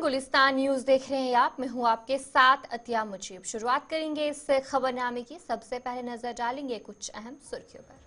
Gulistan news देख रहे हैं आप। मैं हूं आपके साथ अतिया मुजीब। शुरुआत करेंगे इस खबरनामे की। सबसे पहले नजर डालेंगे कुछ अहम सुर्खियों पर।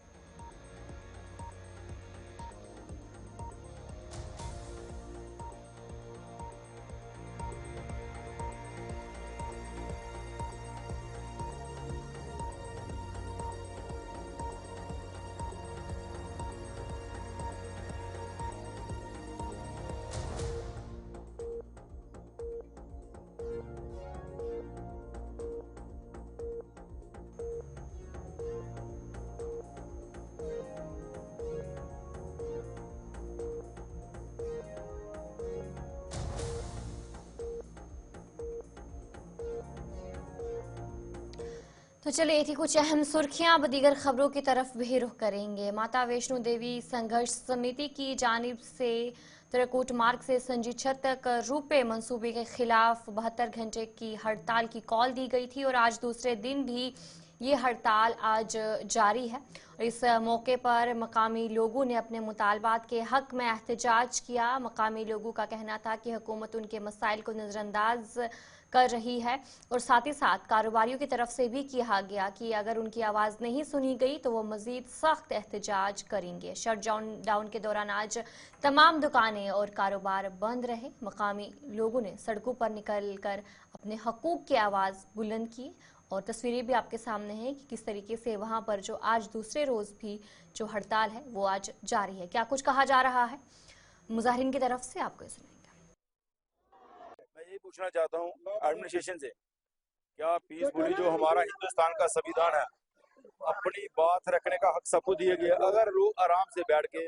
तो चलिए ये थी कुछ अहम सुर्खियां। अब दीगर खबरों की तरफ भी रुख करेंगे। माता वैष्णो देवी संघर्ष समिति की जानिब से त्रिकुट मार्ग से संजी छत तक रुपए मंसूबे के खिलाफ 72 घंटे की हड़ताल की कॉल दी गई थी और आज दूसरे दिन भी ये हड़ताल आज जारी है। और इस मौके पर मकामी लोगों ने अपने मुतालबात के हक में एहतजाज किया। मकामी लोगों का कहना था कि हुकूमत उनके मसाइल को नज़रअंदाज कर रही है और साथ ही साथ कारोबारियों की तरफ से भी कहा गया कि अगर उनकी आवाज़ नहीं सुनी गई तो वो मजीद सख्त एहतजाज करेंगे। शट डाउन के दौरान आज तमाम दुकानें और कारोबार बंद रहे। मकामी लोगों ने सड़कों पर निकल कर अपने हकूक की आवाज़ बुलंद की और तस्वीरें भी आपके सामने हैं कि किस तरीके से वहां पर जो आज दूसरे रोज भी जो हड़ताल है वो आज जारी है। क्या कुछ कहा जा रहा है मुजाहिरीन की तरफ से, आपको सुनेंगे। मैं यही पूछना चाहता हूँ एडमिनिस्ट्रेशन से, क्या पीसफुली जो हमारा हिंदुस्तान का संविधान है, अपनी बात रखने का हक सबको दिया गया। अगर लोग आराम से बैठ के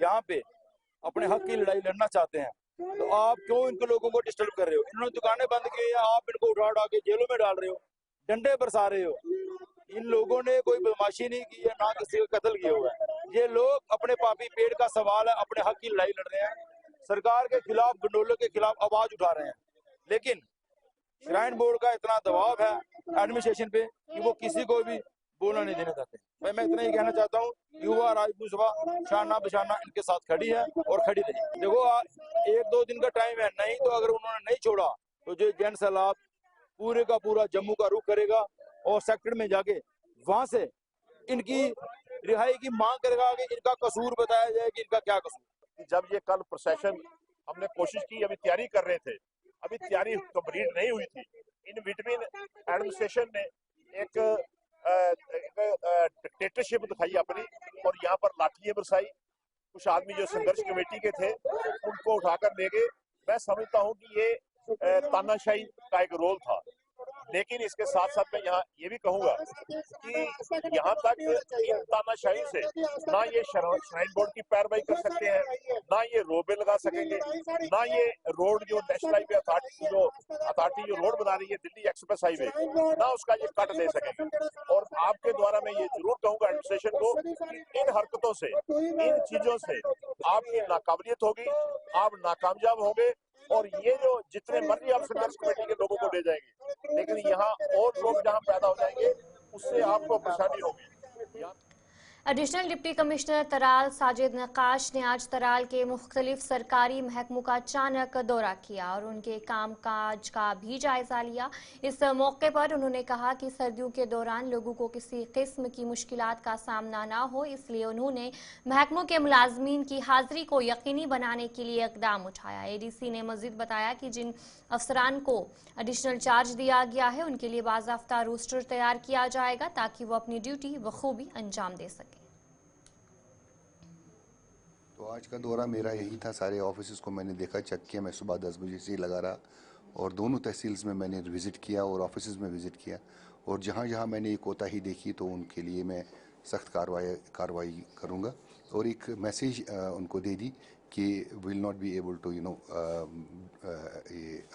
यहाँ पे अपने हक की लड़ाई लड़ना चाहते हैं तो आप क्यों इनको लोगों को डिस्टर्ब कर रहे हो? इन्होंने दुकानें बंद की है, आप इनको उठा उठा के जेलों में डाल रहे हो, डंडे बरसा रहे हो। इन लोगों ने कोई बदमाशी नहीं की है, ना किसी का कत्ल किया हुआ है। ये लोग अपने पापी पेट का सवाल है, अपने हक की लड़ाई लड़ रहे हैं, सरकार के खिलाफ, गंडोलों के खिलाफ आवाज उठा रहे हैं। लेकिन श्राइन बोर्ड का इतना दबाव है एडमिनिस्ट्रेशन पे कि वो किसी को भी बोलना नहीं देना चाहते। भाई मैं इतना ही कहना चाहता हूँ, युवा राजपूत सभा शाना बशाना इनके साथ खड़ी है और खड़ी रही। देखो एक दो दिन का टाइम है, नहीं तो अगर उन्होंने नहीं छोड़ा तो जो जन सैलाब पूरे का पूरा जम्मू का रुख करेगा और सेक्टर में जाके वहां से इनकी रिहाई की मांग करेगा कि इनका कसूर बताया जाए कि इनका क्या कसूर। जब ये कल प्रोसेशन हमने कोशिश की, अभी तैयारी कर रहे थे, अभी तैयारी कंप्लीट नहीं हुई थी। इन बिटवीन एडमिनिस्ट्रेशन ने एक डिक्टेटरशिप दिखाई अपनी और यहाँ पर लाठियां बरसाई। कुछ आदमी जो संघर्ष कमेटी के थे उनको उठाकर ले गए। मैं समझता हूँ कि ये तानाशाही का एक रोल था। लेकिन इसके साथ साथ मैं यहाँ ये भी कहूंगा कि यहाँ तक इन तानाशाही से ना ये श्राइन बोर्ड की पैरवाई कर सकते हैं, ना ये रोबे लगा सकेंगे, ना ये रोड जो नेशनल हाईवे अथॉरिटी जो रोड बना रही है दिल्ली एक्सप्रेस हाईवे, ना उसका ये कट दे सकेंगे। और आपके द्वारा मैं ये जरूर कहूंगा एडमिनिस्ट्रेशन को कि इन हरकतों से, इन चीजों से आपकी नाकाबिलियत होगी, आप नाकामयाब होंगे और ये जो जितने मर्जी आप संघर्ष कमेटी के लोगों को ले जाएंगे, लेकिन यहाँ और लोग जहाँ पैदा हो जाएंगे उससे आपको परेशानी होगी। एडिशनल डिप्टी कमिश्नर तराल साजिद नक्काश ने आज तराल के मुख्तलिफ सरकारी महकमों का अचानक दौरा किया और उनके काम काज का भी जायजा लिया। इस मौके पर उन्होंने कहा कि सर्दियों के दौरान लोगों को किसी किस्म की मुश्किलात का सामना ना हो, इसलिए उन्होंने महकमों के मुलाजमीन की हाजिरी को यकीनी बनाने के लिए इकदाम उठाया। एडीसी ने मजीद बताया कि जिन अफसरान को एडिशनल चार्ज दिया गया है उनके लिए बाज़ाफ्ता रोस्टर तैयार किया जाएगा ताकि वो अपनी ड्यूटी बखूबी अंजाम दे सकें। तो आज का दौरा मेरा यही था। सारे ऑफिस को मैंने देखा, चेक किया। मैं सुबह 10 बजे से ही लगा रहा और दोनों तहसील्स में मैंने विज़िट किया और ऑफिस में विज़िट किया और जहाँ जहाँ मैंने ये कोताही देखी तो उनके लिए मैं सख्त कार्रवाई करूँगा और एक मैसेज उनको दे दी कि will not be able to ये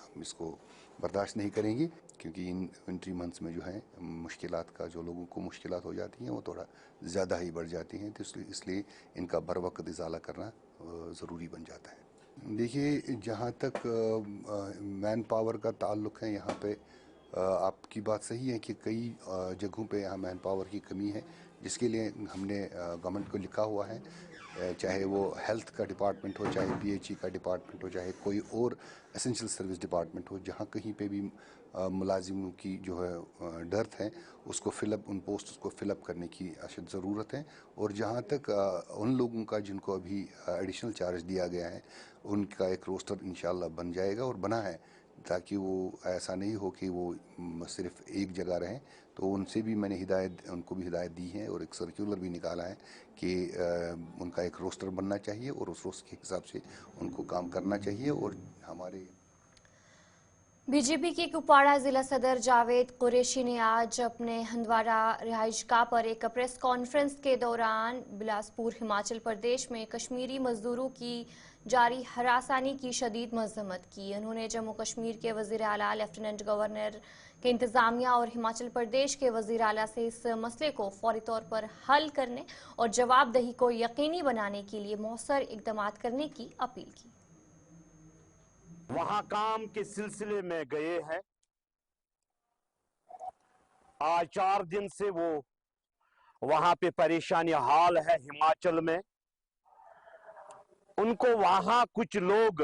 हम इसको बर्दाश्त नहीं करेंगे, क्योंकि इन विंटरी मंथ्स में जो है मुश्किलात का, जो लोगों को मुश्किलात हो जाती हैं वो थोड़ा ज़्यादा ही बढ़ जाती हैं, तो इसलिए इनका बर वक्त इजाला करना ज़रूरी बन जाता है। देखिए, जहाँ तक मैन पावर का ताल्लुक़ है, यहाँ पे आपकी बात सही है कि कई जगहों पे यहाँ मैन पावर की कमी है, जिसके लिए हमने गवर्नमेंट को लिखा हुआ है, चाहे वो हेल्थ का डिपार्टमेंट हो, चाहे PHE का डिपार्टमेंट हो, चाहे कोई और एसेंशियल सर्विस डिपार्टमेंट हो, जहाँ कहीं पे भी मुलाजिमों की जो है डर्थ है उसको फिलअप, उन पोस्ट को फिलअप करने की अशद ज़रूरत है। और जहाँ तक उन लोगों का जिनको अभी एडिशनल चार्ज दिया गया है, उनका एक रोस्टर इंशाल्लाह बन जाएगा और बना है, ताकि वो ऐसा नहीं हो कि वो सिर्फ एक जगह रहें। तो उनसे भी मैंने उनको भी हिदायत दी है और एक सर्कुलर भी निकाला है कि उनका एक रोस्टर बनना चाहिए और उस रोस्टर के हिसाब से उनको काम करना चाहिए। और हमारे बीजेपी के कुपवाड़ा जिला सदर जावेद कुरैशी ने आज अपने हंदवाड़ा रिहाइशगाह पर एक प्रेस कॉन्फ्रेंस के दौरान बिलासपुर हिमाचल प्रदेश में कश्मीरी मजदूरों की जारी हरासानी की शदीद मजम्मत की। उन्होंने जम्मू कश्मीर के वजीर आला, लेफ्टिनेंट गवर्नर के इंतजामिया और हिमाचल प्रदेश के वजीर आला से इस मसले को फौरी तौर पर हल करने और जवाबदेही को यकीनी बनाने के लिए मौसर इकदाम करने की अपील की। वहां काम के सिलसिले में गए हैं। आज 4 दिन से वो वहां पे परेशानी हाल है हिमाचल में। उनको वहां कुछ लोग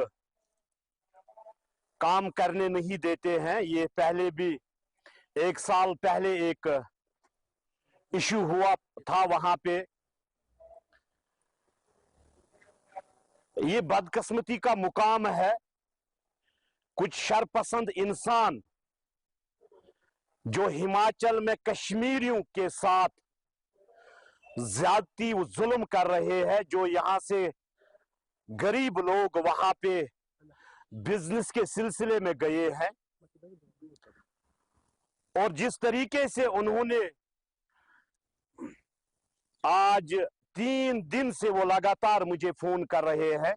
काम करने नहीं देते हैं। ये पहले भी 1 साल पहले एक इशू हुआ था वहां पे। ये बदकिस्मती का मुकाम है। कुछ शरपसंद इंसान जो हिमाचल में कश्मीरियों के साथ ज्यादती जुल्म कर रहे हैं, जो यहां से गरीब लोग वहां पे बिजनेस के सिलसिले में गए हैं, और जिस तरीके से उन्होंने आज 3 दिन से वो लगातार मुझे फोन कर रहे हैं,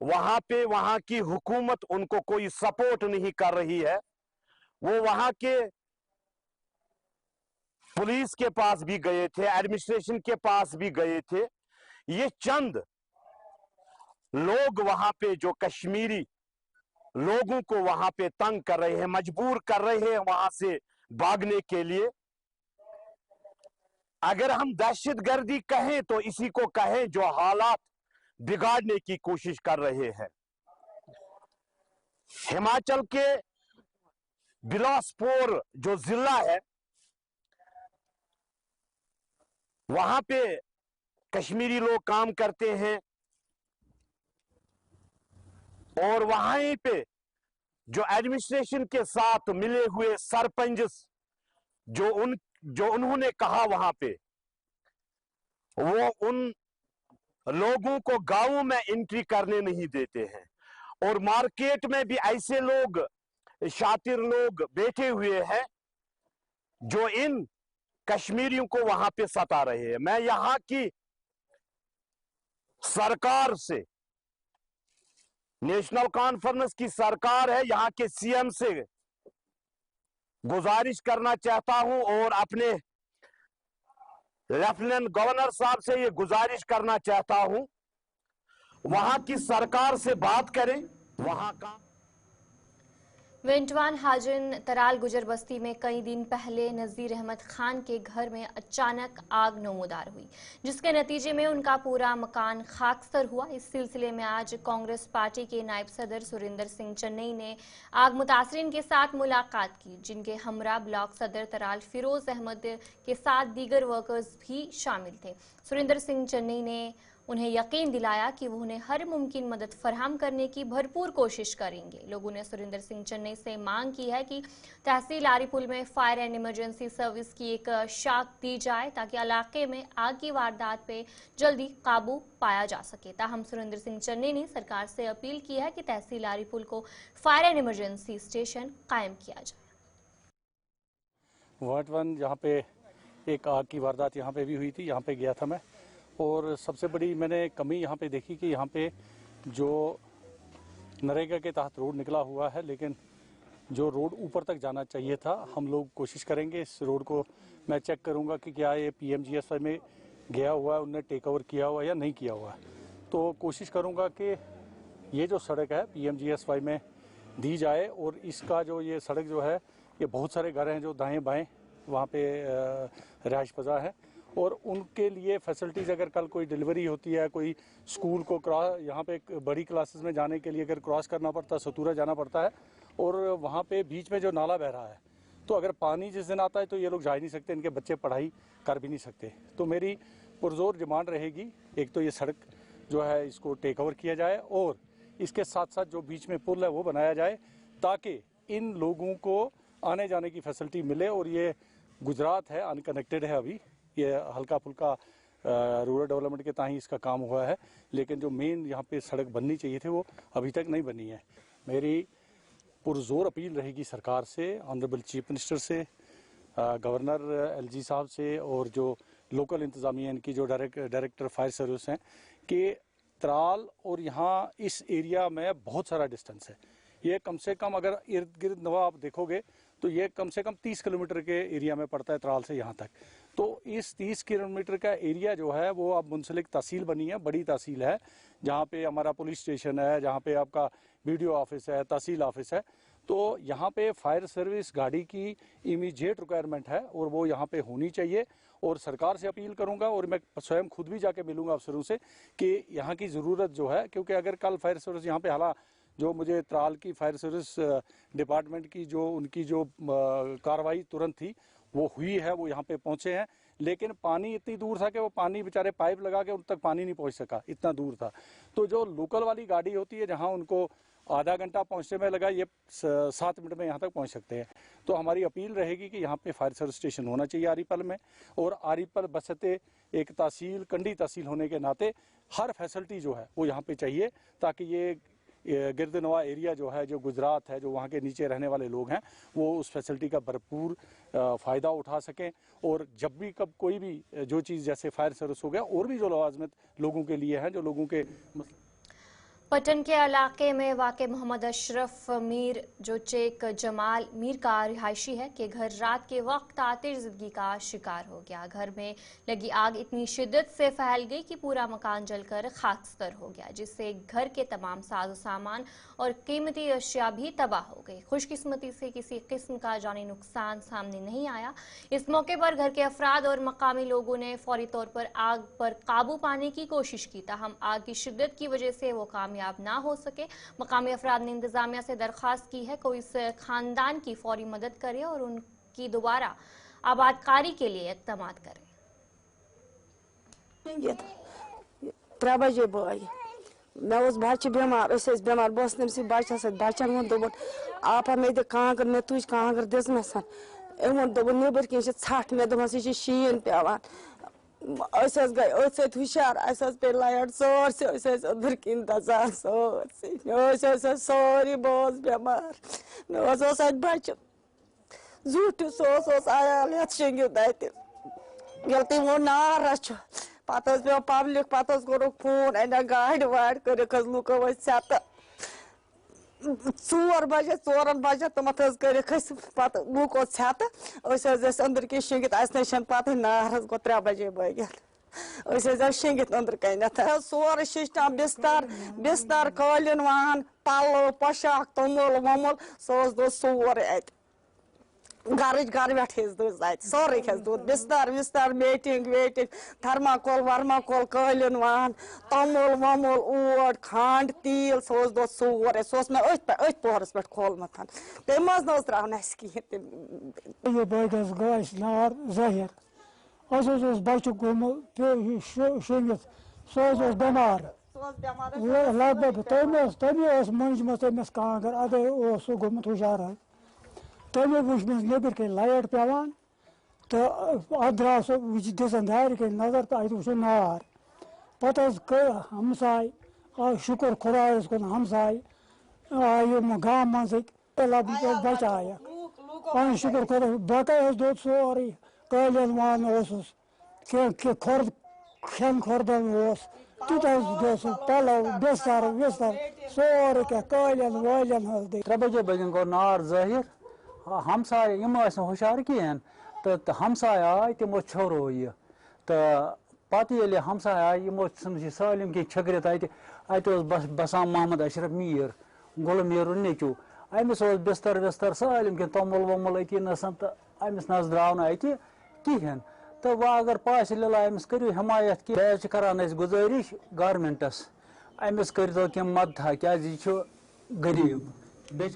वहां पे वहां की हुकूमत उनको कोई सपोर्ट नहीं कर रही है। वो वहां के पुलिस के पास भी गए थे, एडमिनिस्ट्रेशन के पास भी गए थे। ये चंद लोग वहां पे जो कश्मीरी लोगों को वहां पे तंग कर रहे हैं, मजबूर कर रहे हैं वहां से भागने के लिए। अगर हम दहशतगर्दी कहें तो इसी को कहें जो हालात बिगाड़ने की कोशिश कर रहे हैं। हिमाचल के बिलासपुर जो जिला है, वहां पे कश्मीरी लोग काम करते हैं, और वहीं पे जो एडमिनिस्ट्रेशन के साथ मिले हुए सरपंच जो उन्होंने कहा, वहां पे वो उन लोगों को गांवों में एंट्री करने नहीं देते हैं। और मार्केट में भी ऐसे लोग, शातिर लोग बैठे हुए हैं जो इन कश्मीरियों को वहां पे सता रहे हैं। मैं यहां की सरकार से, नेशनल कॉन्फ्रेंस की सरकार है, यहां के CM से गुजारिश करना चाहता हूं, और अपने लेफ्टिनेंट गवर्नर साहब से ये गुजारिश करना चाहता हूं, वहां की सरकार से बात करें। वहां का वेंटवान हाजिन तराल गुजर बस्ती में कई दिन पहले नज़ीर अहमद खान के घर में अचानक आग नमूदार हुई, जिसके नतीजे में उनका पूरा मकान खाकसर हुआ। इस सिलसिले में आज कांग्रेस पार्टी के नायब सदर सुरिंदर सिंह चन्नई ने आग मुतासरीन के साथ मुलाकात की, जिनके हमरा ब्लॉक सदर तराल फिरोज अहमद के साथ दीगर वर्कर्स भी शामिल थे। सुरिंदर सिंह चन्नई ने उन्हें यकीन दिलाया कि वो उन्हें हर मुमकिन मदद फराहम करने की भरपूर कोशिश करेंगे। लोगों ने सुरिंदर सिंह चन्नई से मांग की है कि तहसील आरीपुल में फायर एंड इमरजेंसी सर्विस की एक शाख दी जाए, ताकि इलाके में आग की वारदात पे जल्दी काबू पाया जा सके। ताहम सुरिंदर सिंह चन्नई ने सरकार से अपील की है कि तहसील आरीपुल को फायर एंड इमरजेंसी स्टेशन कायम किया जाए। वार्ड 1 जहाँ पे एक आग की वारदात यहाँ पे भी हुई थी, यहाँ पे गया था मैं, और सबसे बड़ी मैंने कमी यहाँ पे देखी कि यहाँ पे जो नरेगा के तहत रोड निकला हुआ है, लेकिन जो रोड ऊपर तक जाना चाहिए था, हम लोग कोशिश करेंगे इस रोड को मैं चेक करूँगा कि क्या ये PMGSY में गया हुआ है, उनने टेक ओवर किया हुआ है या नहीं किया हुआ है। तो कोशिश करूँगा कि ये जो सड़क है PMGSY में दी जाए, और इसका जो ये सड़क जो है, ये बहुत सारे घर हैं जो दाएँ बाएँ वहाँ पे रिहाइश पज़ा है, और उनके लिए फैसिलिटीज़, अगर कल कोई डिलीवरी होती है, कोई स्कूल को क्रॉस, यहाँ पे बड़ी क्लासेस में जाने के लिए अगर क्रॉस करना पड़ता है, सतूरा जाना पड़ता है, और वहाँ पे बीच में जो नाला बह रहा है, तो अगर पानी जिस दिन आता है तो ये लोग जा ही नहीं सकते, इनके बच्चे पढ़ाई कर भी नहीं सकते। तो मेरी पुरजोर डिमांड रहेगी, एक तो ये सड़क जो है इसको टेक ओवर किया जाए, और इसके साथ साथ जो बीच में पुल है वो बनाया जाए, ताकि इन लोगों को आने जाने की फैसिलिटी मिले। और ये गुजरात है, अनकनेक्टेड है, अभी ये हल्का फुल्का रूरल डेवलपमेंट के ताहीं इसका काम हुआ है, लेकिन जो मेन यहाँ पे सड़क बननी चाहिए थी वो अभी तक नहीं बनी है। मेरी पुरजोर अपील रहेगी सरकार से, ऑनरेबल चीफ मिनिस्टर से, गवर्नर एलजी साहब से, और जो लोकल इंतज़ामिया इनकी जो डायरेक्टर फायर सर्विस हैं, कि त्राल और यहाँ इस एरिया में बहुत सारा डिस्टेंस है। ये कम से कम अगर इर्द गिर्द नवा आप देखोगे तो ये कम से कम 30 किलोमीटर के एरिया में पड़ता है त्राल से यहाँ तक। तो इस 30 किलोमीटर का एरिया जो है वो अब मुंसलिक तहसील बनी है, बड़ी तहसील है, जहाँ पे हमारा पुलिस स्टेशन है, जहाँ पे आपका बीडीओ ऑफिस है, तहसील ऑफिस है। तो यहाँ पे फायर सर्विस गाड़ी की इमीडिएट रिक्वायरमेंट है और वो यहाँ पे होनी चाहिए। और सरकार से अपील करूँगा, और मैं स्वयं खुद भी जाके मिलूँगा अफसरों से, कि यहाँ की ज़रूरत जो है, क्योंकि अगर कल फायर सर्विस यहाँ पे हाला जो मुझे त्राल की फायर सर्विस डिपार्टमेंट की जो उनकी जो कार्रवाई तुरंत थी वो हुई है, वो यहाँ पे पहुँचे हैं, लेकिन पानी इतनी दूर था कि वो पानी बेचारे पाइप लगा के उन तक पानी नहीं पहुँच सका, इतना दूर था। तो जो लोकल वाली गाड़ी होती है, जहाँ उनको आधा घंटा पहुँचने में लगा, ये 7 मिनट में यहाँ तक पहुँच सकते हैं। तो हमारी अपील रहेगी कि यहाँ पे फायर सर्विस स्टेशन होना चाहिए आरीपल में, और आरीपल बसते एक तहसील, कंडी तहसील होने के नाते हर फैसिलिटी जो है वो यहाँ पे चाहिए, ताकि ये गिरदनवा एरिया जो है, जो गुजरात है, जो वहाँ के नीचे रहने वाले लोग हैं, वो उस फैसिलिटी का भरपूर फ़ायदा उठा सकें। और जब भी कब कोई भी जो चीज़ जैसे फायर सर्विस हो गया, और भी जो लवाजमत लोगों के लिए हैं, जो लोगों के पटन के इलाके में वाक़ मोहम्मद अशरफ मीर जो चेक जमाल मीर का रिहायशी है कि घर रात के वक्त आतिशज़दगी का शिकार हो गया। घर में लगी आग इतनी शिद्दत से फैल गई कि पूरा मकान जलकर खाकस्तर हो गया, जिससे घर के तमाम साजो सामान और कीमती अशिया भी तबाह हो गई। खुशकिस्मती से किसी किस्म का जानी नुकसान सामने नहीं आया। इस मौके पर घर के अफराद और मकामी लोगों ने फौरी तौर पर आग पर काबू पाने की कोशिश की, ताहम आग की शिद्दत की वजह से वो कामयाब ना हो सके। मकामी अफराद ने इंतजामिया से दरख्वास्त की है कोई इस खानदान की फौरी मदद करे और उनकी दोबारा आबादकारी के लिए इक़दाम करे। 3 बजे बाय मे बच्चे बेमार बेमार बस तमस बच्चन सत बच्चन वो दोपन आपा मे दे कांगर मे तुझ कांगर दिसमस एमन दोपन नबर कन छठ मे दोपस यह शीन पेवान गई हुशार पे लाइट सोरसे अदर किन दसान सोरसे सोरी बस बेमार मे बच्चे झूठ सो आयाल ये शेंगित ये तमो नार रच पे पे पब्लिक पे कोर फोन अना गाड़ वाड़ कर लुको सत 4 बजे 4 बजे तम कर पे लुको सत अंदर कन शेंगित पे नार गो 3 बजे बगित शेंगित अंदर कन सोर सिस्टम बिस्तर बिस्तर कालीन वाहन पलो पोशाक तोमुल वोमुल सो सोर अत गारज गारवेट सोरे दूध बिस्तर विस्तर मेटिंग वेटिंग थर्माकोल वर्माकोल कालीन वाहन तमुल वमुल ओट खंड तील सो सोरे मे अथ पोहरस पे खोलमत तम त्रा कहें गाय नार जहिर बच्चे गोमुत शेंगित सह बेमार लग भग तमें मंजम तमिस कांगर अदे सह गोमुत हुशार तमें वुच नबर कन लाइट पेवान तो अत द्राव सह दिसन दार कन नजर तो अत वो नार पे हमसाय शुक्र खुदायस कुन हमसाय आय गाम मजिक बचाय शुक्र खुदा बका दोद सोरे कालीन वान खुर्द खेन खुर्दन तुत पलो बिस्तर विस्तर सोरे क्या कालीन वालन 3 बजे बगन गो नार जाहिर हमसाय यम हुशार कहें तो हमसाय आय तमो छोरो यह तो पे हमसाय आय यमो सालिम कह छकरित अत बसान मोहम्मद अशरफ मीर गुल मीर नेचू अमिस बिस्तर विस्तर सालिम कह तमुल वमुल अती नसन तो अमिस न द्राव अत कहें तो वह अगर पास अमिस करू हमायत कि करान गुजारिश गवर्नमेंटस अमिस कर कि मदद क्या गरीब बे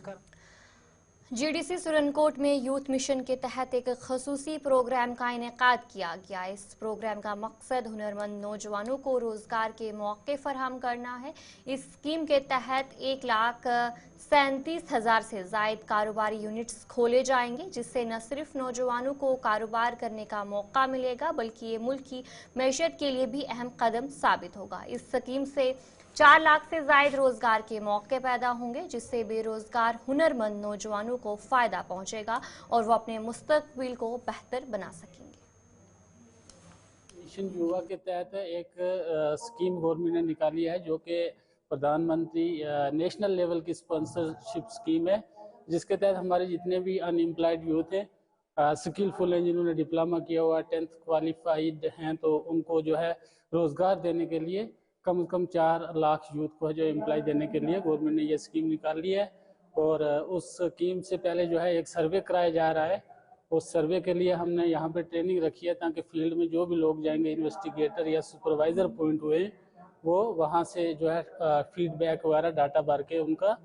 जीडीसी सुरनकोट में यूथ मिशन के तहत एक खसूसी प्रोग्राम का इनेकाद किया गया। इस प्रोग्राम का मकसद हुनरमंद नौजवानों को रोजगार के मौके फराहम करना है। इस स्कीम के तहत 1,37,000 से जायद कारोबारी यूनिट्स खोले जाएंगे, जिससे न सिर्फ नौजवानों को कारोबार करने का मौका मिलेगा बल्कि ये मुल्क की मैशत के लिए भी अहम कदम साबित होगा। इस स्कीम से 4 लाख से जायद रोजगार के मौके पैदा होंगे, जिससे बेरोजगार हुनरमंद नौजवानों को फायदा पहुंचेगा और वो अपने मुस्तकबिल को बेहतर बना सकेंगे। मिशन युवा के तहत एक स्कीम गवर्नमेंट ने निकाली है, जो कि प्रधानमंत्री नेशनल लेवल की स्पॉन्सरशिप स्कीम है, जिसके तहत हमारे जितने भी अनएम्प्लॉयड यूथ हैं, स्किलफुल हैं, जिन्होंने डिप्लोमा किया हुआ, 10th क्वालिफाइड हैं, तो उनको जो है रोजगार देने के लिए कम से कम 4 लाख यूथ को जो एम्प्लॉय देने के लिए गवर्नमेंट ने ये स्कीम निकाल ली है। और उस स्कीम से पहले जो है एक सर्वे कराया जा रहा है। उस सर्वे के लिए हमने यहाँ पे ट्रेनिंग रखी है, ताकि फील्ड में जो भी लोग जाएंगे, इन्वेस्टिगेटर या सुपरवाइजर पॉइंट हुए, वो वहाँ से जो है फीडबैक वगैरह डाटा भर के उनका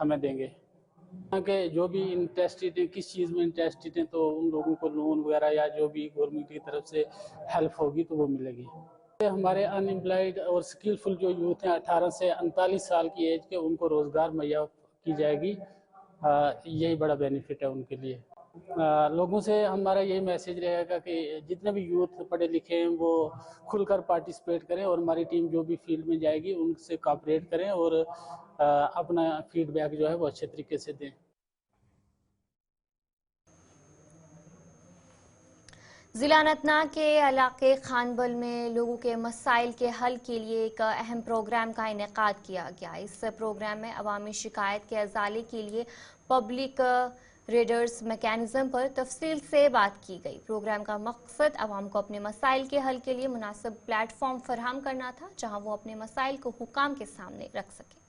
हमें देंगे। यहाँ के जो भी इंटरेस्टेड हैं, किस चीज़ में इंटरेस्टेड हैं, तो उन लोगों को लोन वगैरह या जो भी गवर्नमेंट की तरफ से हेल्प होगी तो वो मिलेगी। हमारे अनएम्प्लॉयड और स्किलफुल जो यूथ हैं 18 से 39 साल की एज के, उनको रोज़गार मुहैया की जाएगी। यही बड़ा बेनिफिट है उनके लिए। लोगों से हमारा यही मैसेज रहेगा कि जितने भी यूथ पढ़े लिखे हैं वो खुलकर पार्टिसिपेट करें, और हमारी टीम जो भी फील्ड में जाएगी उनसे कोऑपरेट करें और अपना फीडबैक जो है वो अच्छे तरीके से दें। जिला अनंतनाग के इलाके खानबल में लोगों के मसाइल के हल के लिए एक अहम प्रोग्राम का इनेकाद किया गया। इस प्रोग्राम में अवामी शिकायत के अजाले के लिए पब्लिक रेडर्स मैकेनिज्म पर तफसील से बात की गई। प्रोग्राम का मकसद अवाम को अपने मसाइल के हल के लिए मुनासिब प्लेटफॉर्म फराहम करना था, जहां वो अपने मसाइल को हुकाम के सामने रख सकें।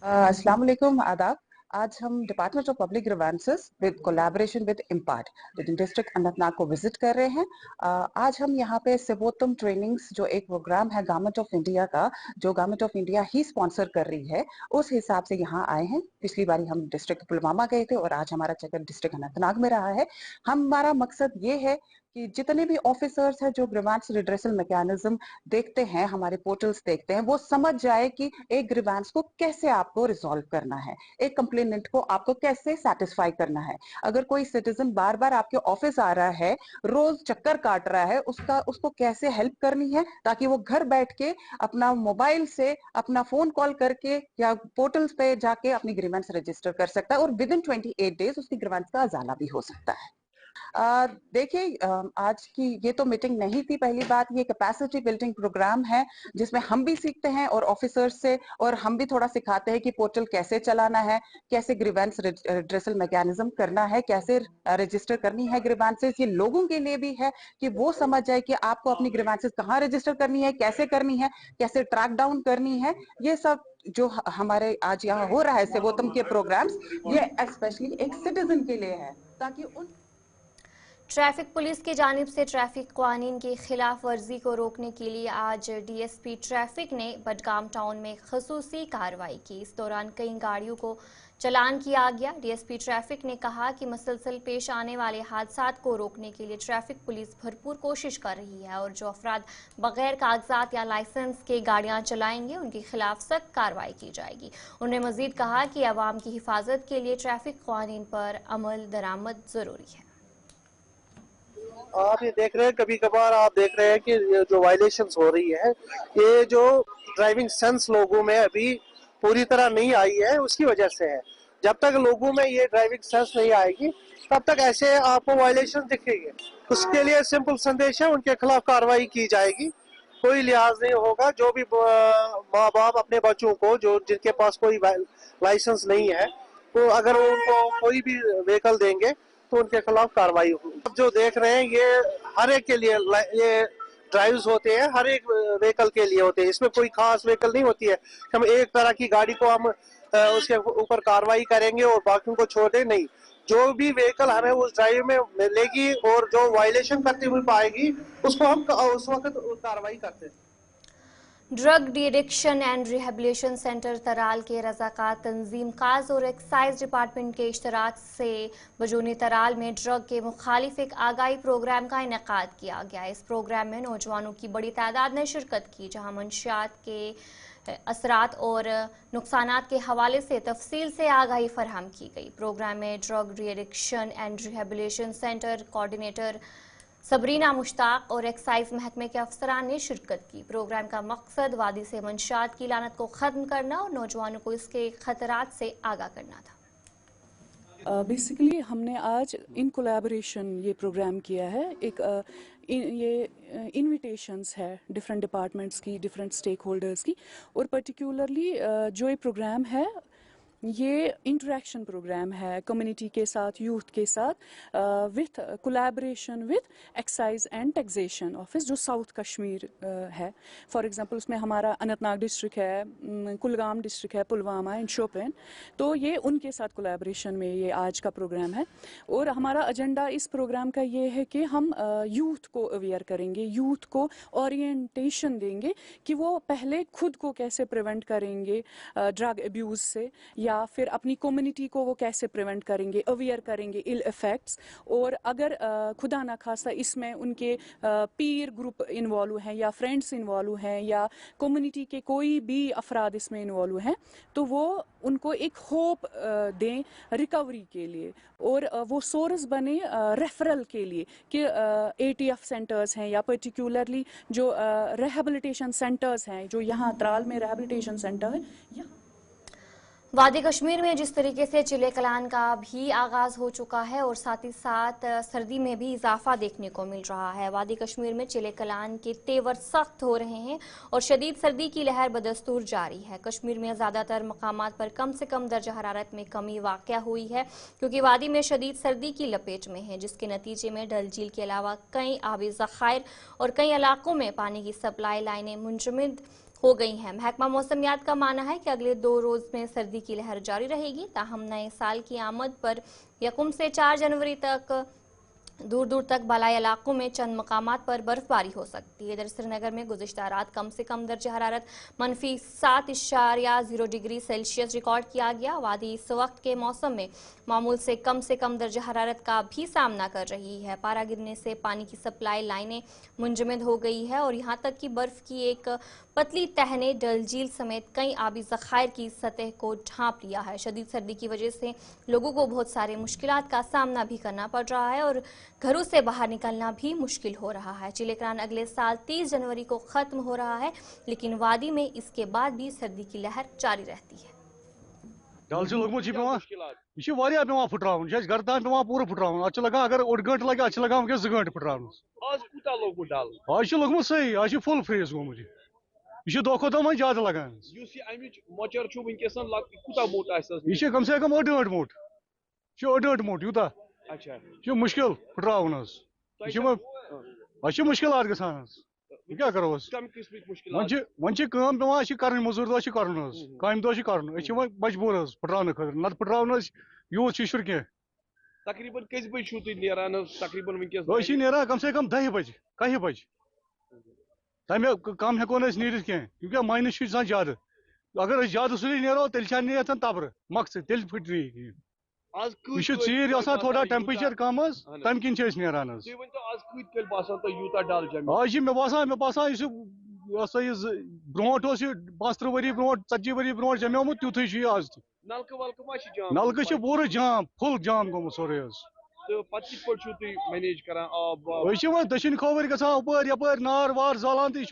अस्सलाम वालेकुम, आदाब। आज हम department of public grievances with collaboration with impart district Anantnag को विजिट कर रहे हैं। आज हम यहाँ पे सिवोत्तम ट्रेनिंग्स, जो एक प्रोग्राम है गवर्नमेंट ऑफ इंडिया का, जो government of India he sponsor कर रही है, उस हिसाब से यहाँ आए हैं। पिछली बारी हम डिस्ट्रिक्ट पुलवामा गए थे और आज हमारा चक्कर डिस्ट्रिक्ट अनंतनाग में रहा है। हमारा मकसद ये है कि जितने भी ऑफिसर्स हैं जो ग्रीवेंस रिड्रेसल मैकेनिज्म देखते हैं, हमारे पोर्टल्स देखते हैं, वो समझ जाए कि एक ग्रीवेंस को कैसे आपको रिजॉल्व करना है, एक कंप्लेनेंट को आपको कैसे सेटिस्फाई करना है। अगर कोई सिटीजन बार बार आपके ऑफिस आ रहा है, रोज चक्कर काट रहा है, उसको कैसे हेल्प करनी है, ताकि वो घर बैठ के अपना मोबाइल से अपना फोन कॉल करके या पोर्टल्स पे जाके अपनी ग्रीवेंस रजिस्टर कर सकता है और विद इन 28 डेज उसकी ग्रीवेंस का अजाला भी हो सकता है। देखिए, आज की ये तो मीटिंग नहीं थी। पहली बात, ये कैपेसिटी बिल्डिंग प्रोग्राम है जिसमें हम भी सीखते हैं और ऑफिसर्स से, और हम भी थोड़ा सिखाते हैं कि पोर्टल कैसे चलाना है, कैसे ग्रीवेंस रिड्रेसल मैकेनिज्म करना है, कैसे रजिस्टर करनी है ग्रीवेंसेस। ये लोगों के लिए भी है कि वो समझ जाए कि आपको अपनी ग्रीवेंसेस कहाँ रजिस्टर करनी है, कैसे ट्रैक डाउन करनी है। ये सब जो हमारे आज यहाँ हो रहा है सिवोत्तम के प्रोग्राम्स, ये स्पेशली एक सिटीजन के लिए है, ताकि उन ट्रैफिक पुलिस की जानिब से ट्रैफिक कानून की खिलाफ वर्जी को रोकने के लिए आज डीएसपी ट्रैफिक ने बडगाम टाउन में खसूसी कार्रवाई की। इस दौरान कई गाड़ियों को चालान किया गया। डीएसपी ट्रैफिक ने कहा कि मुसलसल पेश आने वाले हादसात को रोकने के लिए ट्रैफिक पुलिस भरपूर कोशिश कर रही है और जो अफराद बगैर कागजात या लाइसेंस के गाड़ियां चलाएंगे उनके खिलाफ सख्त कार्रवाई की जाएगी। उन्होंने मजीद कहा कि आवाम की हिफाजत के लिए ट्रैफिक कानून पर अमल दरामद जरूरी है। आप ये देख रहे हैं, कभी कभार आप देख रहे हैं कि जो वायलेशंस हो रही है, ये जो ड्राइविंग सेंस लोगों में अभी पूरी तरह नहीं आई है, उसकी वजह से है। जब तक लोगों में ये ड्राइविंग सेंस नहीं आएगी, तब तक ऐसे आपको वायलेशन दिखेंगे। उसके लिए सिंपल संदेश है, उनके खिलाफ कार्रवाई की जाएगी, कोई लिहाज नहीं होगा। जो भी माँ बाप अपने बच्चों को, जो जिनके पास कोई लाइसेंस नहीं है, तो अगर उनको कोई भी व्हीकल देंगे तो उनके खिलाफ कार्रवाई होगी। अब जो देख रहे हैं, ये हर एक के लिए ये ड्राइव्स होते हैं, हर एक व्हीकल के लिए होते हैं। इसमें कोई खास व्हीकल नहीं होती है। हम एक तरह की गाड़ी को हम उसके ऊपर कार्रवाई करेंगे और बाकियों को छोड़ दें, नहीं। जो भी व्हीकल हमें उस ड्राइव में मिलेगी और जो वायलेशन करती हुई पाएगी उसको हम उस वक्त कार्रवाई करते हैं। Drug de-addiction and rehabilitation centre तराल के रजाकार तंजीम काज और एक्साइज डिपार्टमेंट के इश्तराक से बजूनी तराल में ड्रग के मुखालिफ एक आगाही प्रोग्राम का इनेकाद किया गया। इस प्रोग्राम में नौजवानों की बड़ी तादाद ने शिरकत की, जहां मंशियात के असरात और नुकसानात के हवाले से तफसील से आगाही फराहम की गई। प्रोग्राम में drug de-addiction and rehabilitation centre coordinator Sabrina Mushtaq और एक्साइज महकमे के अफसरान ने शिरकत की। प्रोग्राम का मकसद वादी से मंशियात की लानत को ख़त्म करना और नौजवानों को इसके खतरात से आगाह करना था। बेसिकली हमने आज इन कोलैबोरेशन ये प्रोग्राम किया है। ये इनविटेशंस है डिफरेंट डिपार्टमेंट्स की, डिफरेंट स्टेक होल्डर्स की, और पर्टिकुलरली जो ये प्रोग्राम है ये इंटरेक्शन प्रोग्राम है कम्युनिटी के साथ, यूथ के साथ, with collaboration with excise and taxation office जो साउथ कश्मीर है। फॉर एग्जांपल उसमें हमारा अनंतनाग डिस्ट्रिक्ट है, कुलगाम डिस्ट्रिक्ट है, पुलवामा एंड शोपिन, तो ये उनके साथ कोलैबोरेशन में ये आज का प्रोग्राम है। और हमारा एजेंडा इस प्रोग्राम का ये है कि हम यूथ को अवेयर करेंगे, यूथ को ओरिएंटेशन देंगे कि वो पहले खुद को कैसे प्रिवेंट करेंगे ड्रग अब्यूज़ से, या फिर अपनी कम्युनिटी को वो कैसे प्रिवेंट करेंगे, अवेयर करेंगे इल इफेक्ट्स। और अगर खुदा ना खासा इसमें उनके पीर ग्रुप इन्वॉल्व हैं या फ्रेंड्स इन्वॉल्व हैं या कम्युनिटी के कोई भी अफराद इसमें इन्वॉल्व हैं, तो वो उनको एक होप दें रिकवरी के लिए, और वो सोर्स बने रेफरल के लिए कि ATF सेंटर्स हैं या पर्टिकुलरली जो रिहेबिलिटेशन सेंटर्स हैं, जो यहाँ त्राल में रिहेबिलिटेशन सेंटर है। वादी कश्मीर में जिस तरीके से चिले कलान का भी आगाज हो चुका है और साथ ही साथ सर्दी में भी इजाफा देखने को मिल रहा है। वादी कश्मीर में चिले कलान के तेवर सख्त हो रहे हैं और शदीद सर्दी की लहर बदस्तूर जारी है। कश्मीर में ज़्यादातर मकामात पर कम से कम दर्जा हरारत में कमी वाक़या हुई है, क्योंकि वादी में शदीद सर्दी की लपेट में है, जिसके नतीजे में डल झील के अलावा कई आबी ज़खायर और कई इलाकों में पानी की सप्लाई लाइनें मुंजमद हो गई हैं। महकमा मौसमियात का मानना है कि अगले 2 रोज में सर्दी की लहर जारी रहेगी। ताहम नए साल की आमद पर 1 से 4 जनवरी तक दूर दूर तक बालाई इलाकों में चंद मकामात पर बर्फबारी हो सकती है। इधर श्रीनगर में गुज़िश्ता रात कम से कम दर्जा हरारत -7.0 डिग्री सेल्सियस रिकॉर्ड किया गया। वादी इस वक्त के मौसम में मामूल से कम दर्जा हरारत का भी सामना कर रही है। पारा गिरने से पानी की सप्लाई लाइनें मुंजमद हो गई है और यहाँ तक कि बर्फ की एक पतली तह ने डल झील समेत कई आबी ज़खायर की सतह को ढांप लिया है। शदीद सर्दी की वजह से लोगों को बहुत सारे मुश्किलात का सामना भी करना पड़ रहा है और घरों से बाहर निकलना भी मुश्किल हो रहा है। चिलेकरान अगले साल 30 जनवरी को खत्म हो रहा है, लेकिन वादी में इसके बाद भी सर्दी की लहर जारी रहती है। अगर ओड गंट लगे अच्छे लगा 2 घंटे फुटरावनस आज लोगमुत सही आज फुल फ्रीज गोमुत यह दो खो दो ज्यादा लगान यह कम से कम 8 मोट यह 8 मोट यूता यह मुश्किल फुटरावन मुश्किल गसान क्या करो वन पेवान मजूर दह कर काम दह कर मजबूर फुटरान खर नत फुटरावन यूत शुर कह तकरीबन कस बज नेरान तकरीबन नेरान कम से कम 10 बज 1 बज तमें कम हेको नीर कह क्योंकि माइनस ज्यादा अगर ज्यादा सुली नो तेल तब्र मक्स तेल फुट यह चीर थोड़ा टेम्परेचर कम तम किन नेरान आज मे बसान ब्रोट 35 वरी ब्रो 40 वरी ब्रो जम्योमुत तुथ आज नलक पूरा जाम फुल जाम गोमुत सोरे दक्षिण खोवर गपर नार वार जालान तो यह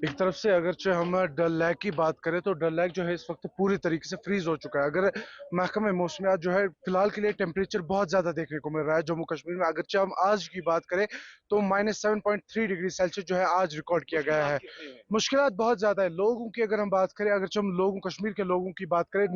एक तरफ से अगर हम डल लेक की बात करें तो डल लेक जो है इस वक्त पूरी तरीके से फ्रीज हो चुका है। अगर महकमे मौसमियात जो है फिलहाल के लिए टेम्परेचर बहुत ज्यादा देखने को मिल रहा है जम्मू कश्मीर में। अगर हम आज की बात करें तो -7.3 डिग्री सेल्सियस जो है आज रिकॉर्ड किया गया है। मुश्किलात बहुत ज्यादा है लोगों की। अगर हम बात करें अगर हम लोगों कश्मीर के लोगों की बात करें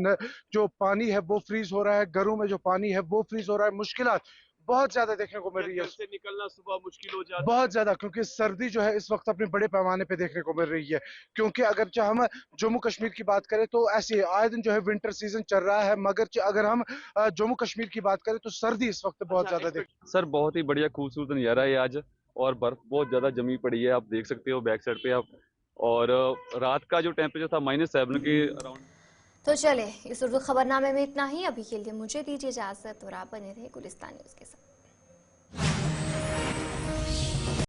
जो पानी है वो फ्रीज हो रहा है, घरों में जो पानी है वो फ्रीज हो रहा है। मुश्किलात बहुत ज्यादा देखने को मिल रही है। घर से निकलना सुबह मुश्किल हो जाता है बहुत ज्यादा, क्योंकि सर्दी जो है इस वक्त अपने बड़े पैमाने पे देखने को मिल रही है। क्योंकि अगर हम जम्मू कश्मीर की बात करें तो ऐसे आए दिन जो है विंटर सीजन चल रहा है, मगर अगर हम जम्मू कश्मीर की बात करें तो सर्दी इस वक्त बहुत ज्यादा सर बहुत ही बढ़िया खूबसूरत नज़ारा है आज, और बर्फ बहुत ज़्यादा जमी पड़ी है, आप देख सकते हो बैक साइड पे आप। और रात का जो टेम्परेचर था -7 के अराउंड। तो चले इस उर्दू खबरनामे में इतना ही। अभी के लिए मुझे दीजिए इजाजत और आप बने रहे गुलिस्तान न्यूज़ के साथ।